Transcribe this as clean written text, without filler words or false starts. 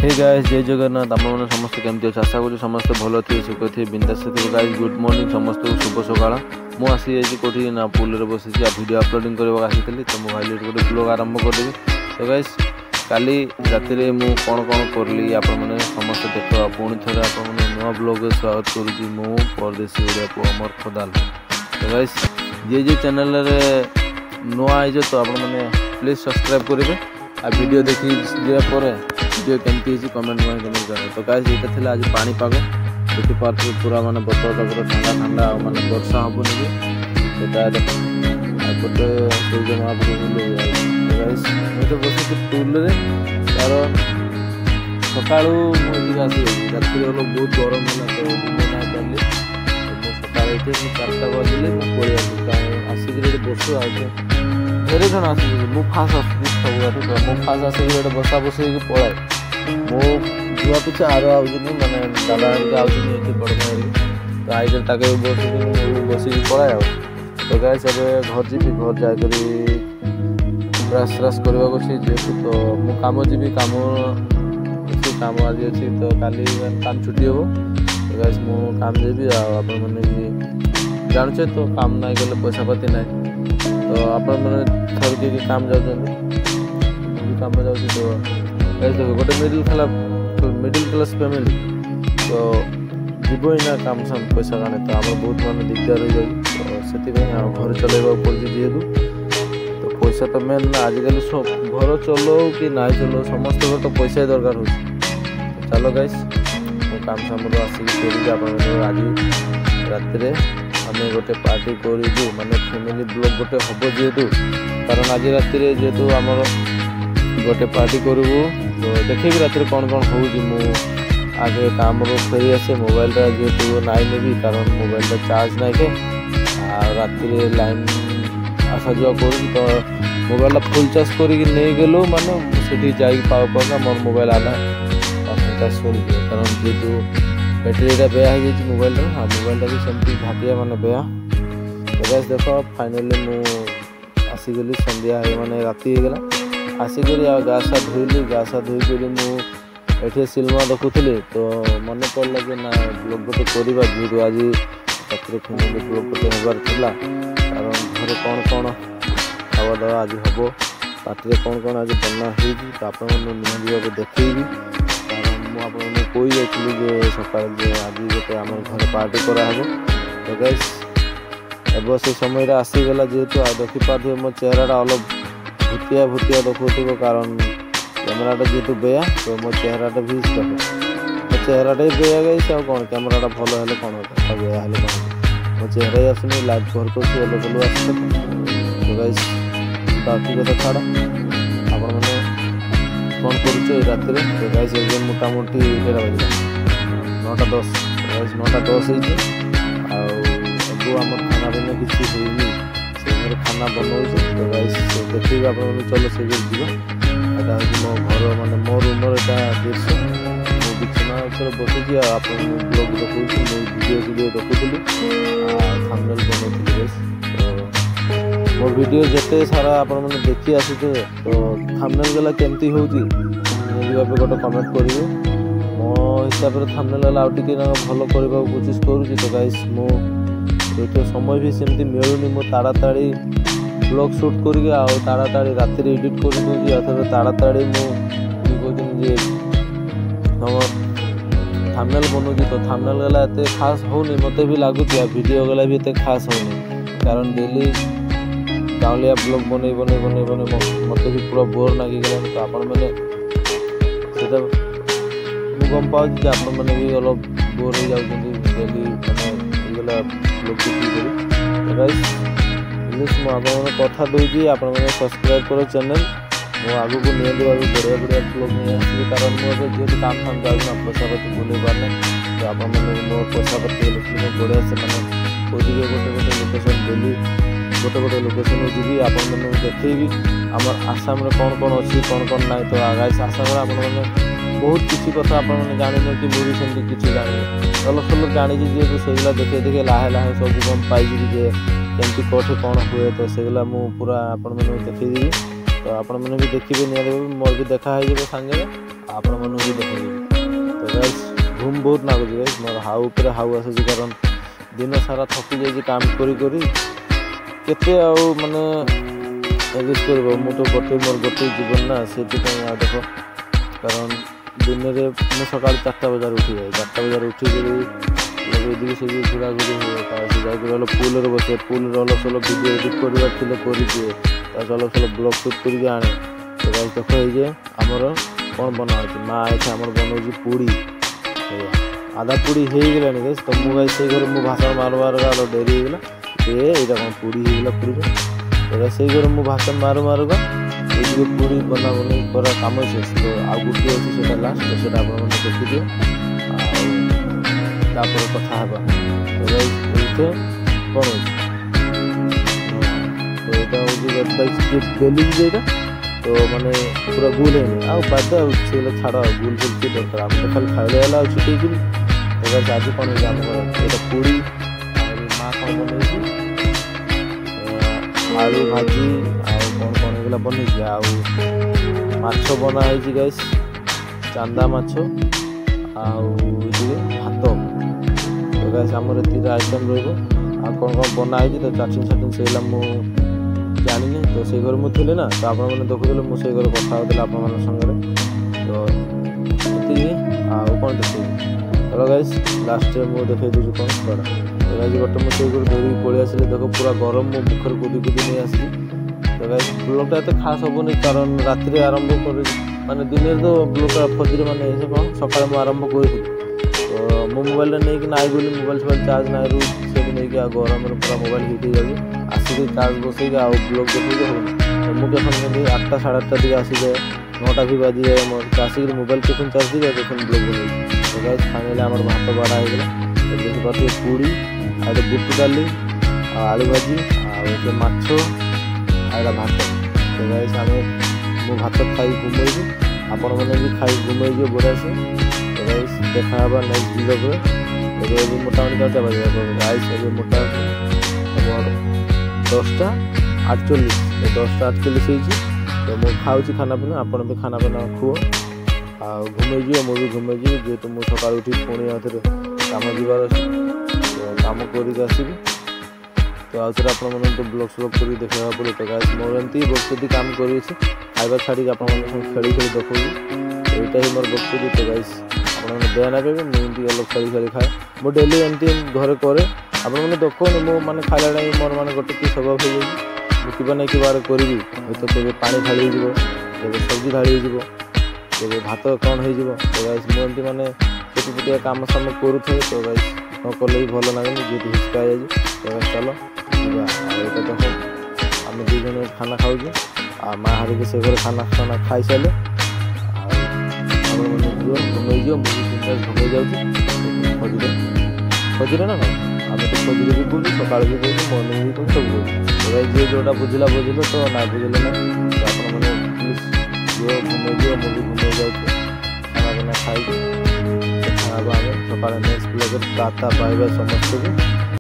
Hey guys जय जगन्नाथ आप समस्त केमती अच्छे आशा करूँ समस्त भल थे सुख थे बिंदास थे गाइस गुड मॉर्निंग समस्त शुभ सकाळ मु आसी जाइए कौटी ना पुल रे बसी वीडियो अपलोडिंग करवा आसी तो मु भाई गोटे ब्लॉग आरंभ करदेवी तो गाइस काली राति रे मु कौन कौन करली आप समस्त देख पुणी थे आप नुआ ब्लॉग स्वागत करुँगी मु परदेशी ओडिया पुआ अमर खोदाल तो गाइस जे चैनल रे नुआ आइज तो आप प्लीज सब्सक्राइब करेंगे आ वीडियो देखी वीडियो केमती कमेंट करें तो गाइस ये थी आज पानीपाग देखी पार्थ पूरा माने बतरटा पूरा ठंडा ठंडा माने वर्षा हेनी कि गोटे सूर्य महाप्रभु गाइस मुझे बस टूल तार सका आसी राति बहुत गरम है तो ना पारि सकाल 4टा बजले मुझे आसिक बसु फेरे जन आस फास्ट आसुँ सब मु फास्ट आसिक बसा बस पलाए मो जुआ पिछा आर आने मैंने दादा आते बड़ भाई तो आई बस पलाए तो गाइस घर जी घर जाकर ब्रश व्राश करने जेहतु तो मु कम जी कम कम आज अच्छी तो काली काम छुट्टी हम तो गाइस मु काम देवी आप जानचे तो काम नहीं गले पैसा पाती ना तो आपण मैंने थर के काम जाऊँ काम जाऊँ तो देखो गोटे मिडिल क्लास फैमिली तो जीव ही ना काम साम पैसा गाने तो आम बहुत मान दिगदार हो जाए तो से घर चलवा पड़े जेहतु तो पैसा तो मेन ना आजिकल सब घर चलो कि ना चलो समस्त तो पैसा दरकार हो चलो गाइस काम साम आसिक आज राति आम गोटे पार्टी करूँ माने फैमिली ब्लॉग गोटे हम जेहतु कारण आज राति जेहतु आमर गोटे पार्टी करूँ तो देखिए रात कौन कौन हो आगे काम फेरी आसे मोबाइल जेहतु नाई नेबी कारण मोबाइल चार्ज नाई के राति लाइन आसा जा कर तो मोबाइल फुल चार्ज कर गलु माने से पागा मोर मोबाइल आना चार्ज कर कारण जेहतु बैटेरीटा बेया हो जाए मोबाइल मोबाइल भी सेमती घाटिया माने बेया तो गैस देख फाइनाली मु आसीगली संध्या माने राति हो गला आसिक गासा धोली गासा धोईकर मुझे सिनेमा देखुली तो मन पड़ा कि ना ब्लॉग गोटे करवा जेहतु आज राति फैमिली ब्लॉग गोटे हबार था कारण घर कौन कौन खावा दावा आज हम पार्टी कौन कौन आज बना हो आप निजी देखी कारण मुझे कही जाइए सका आज गोटे आम घर पार्टी कराहब तो गैस एवं से समय आसीगला जेहतु देखिपारे मो चेहराटा अलग भूतिया भूतिया देखो कारण कैमेराटा जेहतु बेया तो मो चेहराटा भी देखो मो चेहराटा ही बेया गई से कौन कैमेराटा भल है कौन बेया है कौन मो चेहरा ही आसुनी लाइट घर को अलग आस तो गाइस बाकी कथा छाड़ आपण मैंने कौन कर राति तो गाइस एकदम मोटामोटी केटा बजला 9:10 गाइस 9:10 आगु आम खाना पीना किसी हो खाना बनाऊँ तो गाइस देखिए आप चलो से जीवा मो घर माने मो रूम दृश्य मो बिछना बसुची आप ब्लॉग देखुची वीडियो देखुली थंबनेल बनाऊँ गाइस तो मो वीडियो जिते सारा आप देखी आसुचे तो थंबनेल गला केमती होउची गोटे कमेंट करेंगे मो हिसाब से थंबनेल गला आउ टिके भल करने कोशिश करुँची तो गाइस मो तो समय भी सेमती मिलूनी मो ताड़ाताड़ी ब्लॉग शूट करके ताड़ाताड़ी राति एडिट कर दूसरी अथवा ताड़ाताड़ी मुझे थंबनेल बनाऊँगी तो थंबनेल गला एत खास होनी मत भी लगुच वीडियो गला भी एत खास होनी कारण डेली गाँवलिया ब्लॉग बन बन बन बन मत भी पूरा बोर लगिगला तो आपण मैंने गम पाँच आपण मैंने भी अलग बोर हो जाती डेली मैंने ब्लॉग गाइस मुझे कथा दूसरी आप सब्सक्राइब करो चैनल मु आगु को नियंती भाव बढ़िया बढ़िया ब्लॉग नहीं आसली कारण मुझे जेहतु काम फाम जाऊँ पैसा पाती बुले पारना तो आप मोर पैसा पाती बढ़िया से मैंने खोजी गोटे गोटे लोकेशन बुली गोटे गोटे लोकेशन जी आप देखी आम आसाम कौन कौन अच्छी कौन कौन ना तो गाइस आसाम आप बहुत किसी कथा आप जान कि मुझे सेमती किसी जानी अलग अलग जानी जेहतु सेगला देखे देखे लाहे लाहे सब गम पाई केमती कौटे कौन हुए तो सेगला मु पूरा आपण देखी तो आपण मैंने भी देखिए निहार मोर भी देखा हो सांगे ଆପଣମାନଙ୍କୁ ବି ଦେଖାଇବି। ତ ଗାଇସ୍ ଘୁମ୍ ବହୁତ ଲାଗୁଛି ଗାଇସ୍, ମୋର ହାଉ ଉପରେ ହାଉ ଆସୁଛି, କାରଣ ଦିନ ସାରା ଥକି ଯାଇଛି କାମ କରି କରି। କେତେ ଆଉ ମାନେ ଏଗେଜ୍ କରିବ, ମୁଁ ତ ମୋର ଗୋଟେ ଜୀବନ ନା, ସେଥିପାଇଁ ଆଉ ଦେଖ। କାରଣ ଦିନରେ ମୁଁ ସକାଳ 4ଟା ବଜାରେ ଉଠିଯାଏ, 4ଟା ବଜାରେ ଉଠିକରି ଲଗେଇଦେବି ସେଠି ଘୋରାଘୋରି ହୁଏ, ସେ ଯାଇକି ରହିଲ ପୁଲରେ ବସେ, ପୁଲରେ ଅଲସଲ ଭିଡ଼ିଓ ଏଡ଼ିଟ୍ କରିବାର ଥିଲେ କରିଦିଏ, ତା ଅଲସଲ ବ୍ଲଗ୍ ସୁଟ୍ କରିକି ଆଣେ। ତ ଗାଇସ୍ ଦେଖ ହେଇଯାଏ ଆମର କ'ଣ ବନା ହେଉଛି, ମା ଏଠି ଆମର ବନାଉଛି ପୁଡ଼ି, ଆଧା ପୁଡ଼ି ହେଇଗଲାଣି ଗାଇସ୍। ତ ମୁଁ ଗାଇସ୍ ସେଇ ଘରେ ମୁଁ ଭାଷଣ ମାରୁ ଡେରି ହେଇଗଲା, ଏଇଟା କ'ଣ ପୁଡ଼ି ହେଇଗଲା ପୁଡ଼ିରେ। ତ ସେଇ ଘରେ ମୁଁ ଭାଷଣ ମାରୁକା ଏଇଠି ପୁଡ଼ି ବନାବନି କରା କାମ ଶେଷ। ତ ଆଉ ଗୋଟିଏ ଅଛି ସେଇଟା ଲାଷ୍ଟ, ସେଇଟା ଆପଣମାନେ ଦେଖିଦିଅ ଆଉ ତାପରେ କଥା ହେବା। ତ ଗାଇସ୍ ଏଇଠି କ'ଣ ହେଉଛି, ତ ଏଇଟା ହେଉଛି ବେଲୁଛି ଯେଇଟା, ତ ମାନେ ପୁରା ଗୁଲ ହେଇନି ଆଉ ବାଦ ଆଉ ସେଗୁলো ଛାଡ଼, ଆଉ ଗୁଲ ଫୁଲ କି ଦରକାର, ଆମେ ତ ଖାଲି ଖାଇଲେ ହେଲା ଆଉ ଛୁଟେଇକିରି। ତ ଗାଇସ୍ ଆଜି କ'ଣ ହେଇଛି ଆମର ଏଇଟା ପୁଡ଼ି ଆଉ ମା କ'ଣ ବନେଇଛି ଆଳୁ ଭାଜି ଆଉ କ'ଣ ହେଇଗଲା ବନେଇଛି, ଆଉ ମାଛ ବନା ହେଇଛି ଗାଇସ୍, ଚାନ୍ଦା ମାଛ ଆଉ ଟିକେ ଭାତ। ତ ଗାଇସ୍ ଆମର ଏତିକି ଆଇଟମ୍ ରହିବ, ଆଉ କ'ଣ ବନା ହେଇଛି ତ ଚାଟିଂ ସେଇଲା ମୁଁ ଜାଣିନି। ତ ସେଇ ଘରେ ମୁଁ ଥିଲି ନା, ତ ଆପଣମାନେ ଦେଖୁଥିଲେ ମୁଁ ସେଇ ଘରେ କଥା ହେଉଥିଲି ଆପଣମାନଙ୍କ ସାଙ୍ଗରେ। ତ ଏତିକି ଆଉ କ'ଣ ଦେଖେଇବି, ତ ଗାଇସ୍ ଲାଷ୍ଟରେ ମୁଁ ଦେଖେଇ ଦେଉଛି କ'ଣ ଛଡ଼ା। ତ ଗାଇସ୍ ଗୋଟେ ମୁଁ ସେଇ ଘରୁ ଧରିକି ପଳେଇ ଆସିଲି, ଦେଖ ପୁରା ଗରମ, ମୋ ମୁଖରେ କୁଦି ନେଇ ଆସିଲି। ତ ଗାଇସ୍ ବ୍ଲଗ୍ଟା ଏତେ ଖାସ୍ ହେବନି, କାରଣ ରାତିରେ ଆରମ୍ଭ କରି ମାନେ ଦିନରେ ତ ବ୍ଲଗ୍ଟା ଫଜିରେ ମାନେ ଏ କ'ଣ ସକାଳେ ମୁଁ ଆରମ୍ଭ କରିଥିଲି। ତ ମୋ ମୋବାଇଲଟା ନେଇକି ନାଇଁ ବୋଲି ମୋବାଇଲ ଚାର୍ଜ ନାଇଁ ରହୁଛି, ସେଇଠି ନେଇକି ଆଉ ଗରମରେ ପୁରା ମୋବାଇଲ ହିଟ୍ ହେଇଯାଉଛି, ଆସିକି ଚାର୍ଜ ବସେଇକି ଆଉ ବ୍ଲଗ୍ ଦେଖେଇକି ହେଉନି। ତ ମୁଁ କେখন କେମିତି 8ଟା ସାଢ଼େ 8ଟା ଟିକେ ଆସିଯାଏ, 9ଟା ବି ବାଜିଯାଏ ମୋର, ତ ଆସିକି ମୋବାଇଲ କେখন ଚାର୍ଜ ଦେଇଯାଏ କେখন ବ୍ଲଗ୍ ବନେଇବି। ତ ଗାଇସ୍ ଫାଇନାଲି ଆମର ଭାତ ବାଢ଼ା ହେଇଗଲା, ଦେଖିପାରୁଥିବେ ପୁଡ଼ି ଆଉ ଗୋଟେ ବୁଟ ଡାଲି ଆଉ ଆଳୁ ଭାଜି ଆଉ ଗୋଟେ ମାଛ ଆଉ ଏଇଟା ଭାତ। ତ ଗାଇସ୍ ମୁଁ ଭାତ ଖାଇ ଘୁମେଇବି, ଆପଣମାନେ ବି ଖାଇ ଘୁମେଇଯିବେ ବଢ଼ିଆସେ। ତ ଗାଇସ୍ ଦେଖା ହେବା ନେକ୍ସଟ ଭିଡ଼ିଓରେ। ଏବେ ମୋଟାମୋଟି କେଉଁଟା ବାଜିବ ଗାଇସ୍, ଏବେ ମୋଟାମୋଟି ଆମର 10ଟା 48, 10ଟା 48 ହେଇଛି। ତ ମୁଁ ଖାଉଛି ଖାନା ପିନା, ଆପଣ ବି ଖାନା ପିନା ଖୁଅ ଆଉ ଘୁମେଇଯିବ, ମୁଁ ବି ଘୁମେଇଯିବି, ଯେହେତୁ ମୁଁ ସକାଳୁ ଉଠି ପୁଣି ଆଉଥରେ କାମ ଯିବାର ଅଛି। ତ କାମ କରିକି ଆସିବି, ତ ଆଉଥରେ ଆପଣମାନଙ୍କୁ ବ୍ଲଗ୍ କରିକି ଦେଖେଇବାକୁ ପଡ଼ିବ। ତ ଗାଇସ୍ ମୋର ଏମିତି ବକ୍ସଟି କାମ କରିଅଛି, ଖାଇବା ଛାଡ଼ିକି ଆପଣମାନଙ୍କ ସଙ୍ଗେ ଖେଳି ଦେଖାଉଛି, ଏଇଟା ହିଁ ମୋର ବକ୍ସଟି। ତ ଗାଇସ୍ ଆପଣମାନେ ଦୟା ନା ପାଇବେ, ମୁଁ ଏମିତି ଅଲଗା ଖେଳି ଖାଏ, ମୁଁ ଡେଲି ଏମିତି ଘରେ କରେ। ଆପଣମାନେ ଦେଖୁନି ମୁଁ ମାନେ ଖାଇଲା ଟାଇମ୍ ମୋର ମାନେ ଗୋଟେ କି ସ୍ୱଭାବ ହେଇଯାଇଛି, ମୁଁ କିବା ନାଇଁ କିବାରେ କରିବି, ହয়তো କେବେ ପାଣି ଢାଳି ହେଇଯିବ, କେବେ ସବଜି ଢାଳି ହେଇଯିବ, କେବେ ଭାତ କ'ଣ ହେଇଯିବ। ତ ଗାଇସ୍ ମୁଁ ଏମିତି ମାନେ ଛୋଟିଆ କାମ କରୁଥାଏ। ତ ଗାଇସ୍ ନ କଲେ ବି ଭଲ ଲାଗୁନି, ଯେହେତୁ ହିଚକା ହେଇଯାଇଛି। ତ ଗାଇସ୍ ଚାଲ ଯିବା, ଆଉ ଏଇଟା ଦେଖ ଆମେ 2 ଜଣ ଖାନା ଖାଉଛୁ, ଆଉ ମା ହାରିକି ସେ ଘରେ ଖାନା ଖାଇସାରିଲେ, ଆଉ ଆପଣମାନେ ଘୁମେଇଯିବ, ମୁଁ ବି ଘୁମେଇ ଯାଉଛି ଖଜିରେ ନା କ'ଣ, ଆମେ ତ ଖଜିରେ ବି କହୁଛୁ, ସକାଳେ ବି କହୁଛୁ, ମର୍ଣ୍ଣିଂ ବି କହୁଛୁ, ସବୁ କହୁଛୁ। ଯିଏ ଯେଉଁଟା ବୁଝିଲା ତ ନା ବୁଝିଲେ ନା, ତ ଆପଣମାନେ ପ୍ଲିଜ୍ ଘୁମେଇଯିବ, ମୁଁ ବି ଘୁମେଇ ଯାଉଛି, ଖାନା ପିନା ଖାଇକି ଦେଖା ହେବା ଆମେ ସକାଳେ ନେକ୍ସଟ ବ୍ଲଗ୍ରେ। ଟାଟା ବାଏ ବାଏ ସମସ୍ତଙ୍କୁ।